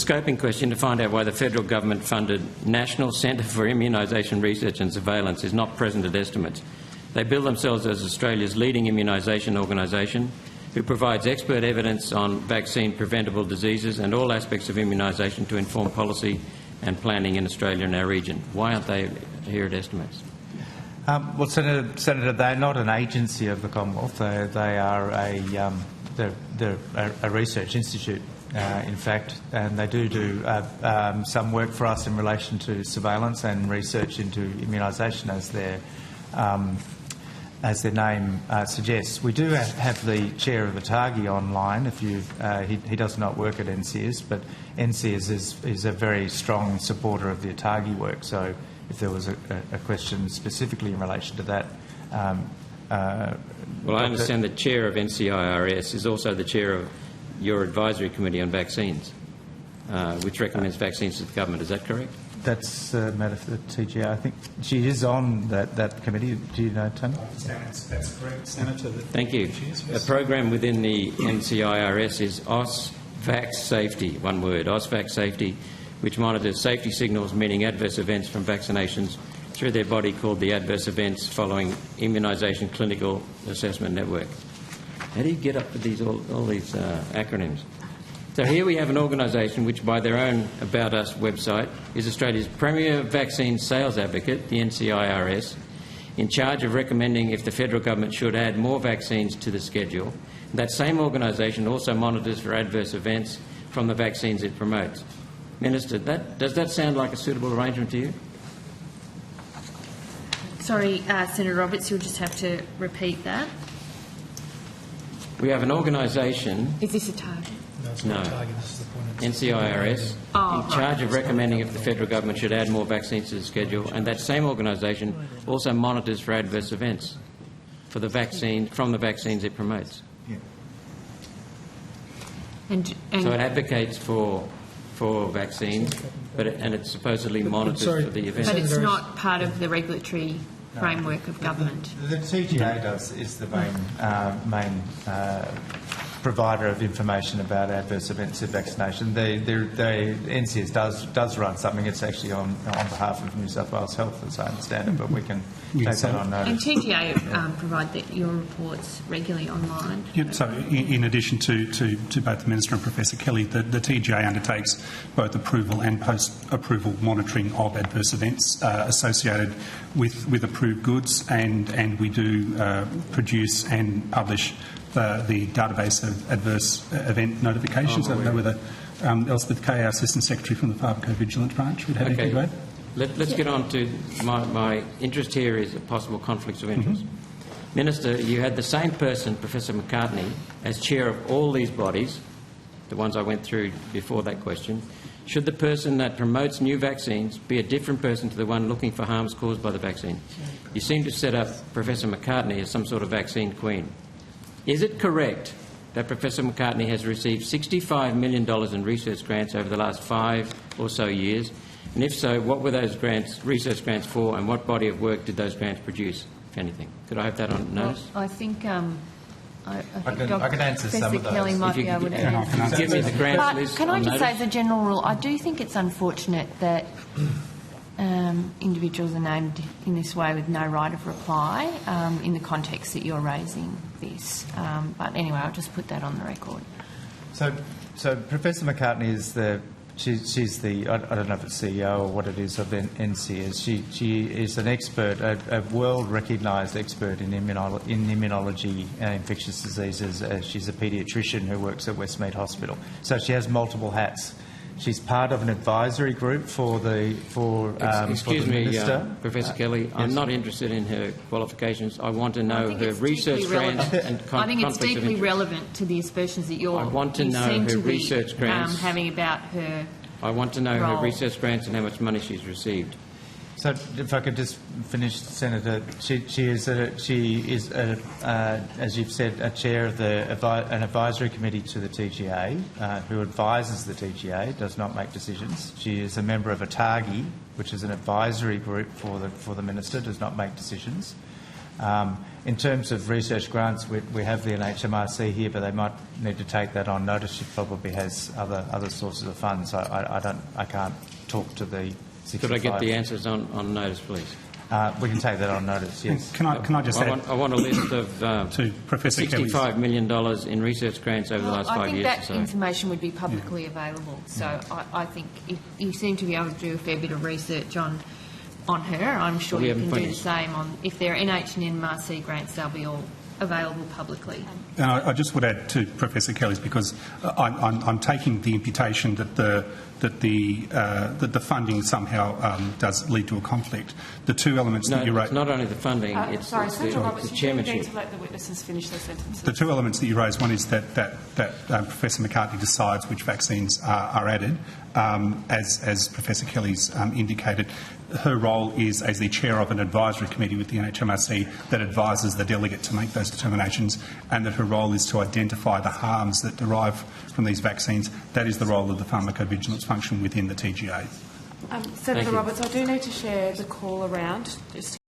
scoping question to find out why the federal government-funded National Centre for Immunisation Research and Surveillance is not present at estimates. They bill themselves as Australia's leading immunisation organisation, who provides expert evidence on vaccine-preventable diseases and all aspects of immunisation to inform policy and planning in Australia and our region. Why aren't they here at estimates? Well, Senator, they're not an agency of the Commonwealth. They are they're a research institute, in fact, and they do some work for us in relation to surveillance and research into immunisation, as their name suggests. We do have the chair of the ATAGI online. If he does not work at NCIS, but NCIS is a very strong supporter of the ATAGI work. So if there was a question specifically in relation to that. Well, I understand the chair of NCIRS is also the chair of your advisory committee on vaccines, which recommends vaccines to the government. Is that correct? That's a matter for the TGA. I think she is on that committee. Do you know, Tony? That's correct, Senator. Thank you. A program within the NCIRS is AusVac Safety, one word, AusVac Safety, which monitors safety signals, meaning adverse events from vaccinations, through their body called the Adverse Events Following Immunisation Clinical Assessment Network. How do you get up with all these acronyms? So here we have an organisation which, by their own About Us website, is Australia's premier vaccine sales advocate, the NCIRS, in charge of recommending if the federal government should add more vaccines to the schedule. That same organisation also monitors for adverse events from the vaccines it promotes. Minister, does that sound like a suitable arrangement to you? Sorry, Senator Roberts, you'll just have to repeat that. We have an organisation... Is this a target? No. NCIRS, in charge of recommending if the federal government should add more vaccines to the schedule, and that same organisation also monitors for adverse events for the from the vaccines it promotes. Yeah. And so it advocates for vaccines, and it supposedly monitors for the events. But it's not part of the regulatory framework of government. The TGA is the main provider of information about adverse events of vaccination. NCIS does run something. It's actually on behalf of New South Wales Health, as I understand it, but we can take that on notice. And TGA provide your reports regularly online. Yep, so in addition to both the Minister and Professor Kelly, the TGA undertakes both approval and post-approval monitoring of adverse events associated with approved goods, and we do produce and publish the database of adverse event notifications. I don't know whether Elspeth Kay, our Assistant Secretary from the Pharmacovigilance Branch, would have anything to add. Let's get on to my interest here is possible conflicts of interest. Minister, you had the same person, Professor McCartney, as chair of all these bodies, the ones I went through before that question. Should the person that promotes new vaccines be a different person to the one looking for harms caused by the vaccine? You seem to set up Professor McCartney as some sort of vaccine queen. Is it correct that Professor McCartney has received $65 million in research grants over the last 5 or so years? And if so, what were those research grants for, and what body of work did those grants produce, if anything? Could I have that on notice? Well, I think I can answer some of those. Kelly might be able to answer. Give me the grants list. Can I just notice? say, as a general rule, I do think it's unfortunate that individuals are named in this way with no right of reply in the context that you're raising this. But anyway, I'll just put that on the record. So Professor McCartney is she's the, I don't know if it's CEO or what it is, of NCIS. She is an expert, a world-recognised expert in immunology and infectious diseases. She's a paediatrician who works at Westmead Hospital. So she has multiple hats. She's part of an advisory group for the Minister. Professor Kelly. Yes. I'm not interested in her qualifications. I want to know her research grants and conflicts of interest. I think it's deeply relevant to the aspersions that you're. I want to know her research grants. Having about her. I want to know role. her research grants and how much money she's received. So, if I could just finish, Senator, she is, as you've said, a chair of an advisory committee to the TGA, who advises the TGA, does not make decisions. She is a member of ATAGI, which is an advisory group for the Minister, does not make decisions. In terms of research grants, we have the NHMRC here, but they might need to take that on notice. She probably has other sources of funds. I can't talk to the 65. Could I get the answers on notice, please? We can take that on notice, yes. Can I just add I want a list of to Professor Kelly's... $65 million in research grants over the last 5 years or I think that so. information would be publicly available. So I think if you seem to be able to do a fair bit of research on her. I'm sure We you haven't can do the finished. same on, if there are NH and NMRC grants, they'll be all available publicly. And I just would add to Professor Kelly's, because I'm taking the imputation that the funding somehow does lead to a conflict. The two elements No, that you it's raised, not only the funding, it's Sorry, Senator Roberts, the you do chairmanship. need to let the witnesses finish their sentences. the two elements that you raised, one is that Professor McCartney decides which vaccines are added, as Professor Kelly's indicated. Her role is as the chair of an advisory committee with the NHMRC that advises the delegate to make those determinations, and that her role is to identify the harms that derive from these vaccines. That is the role of the pharmacovigilance function within the TGA. Senator you. Roberts, I do need to share the call around just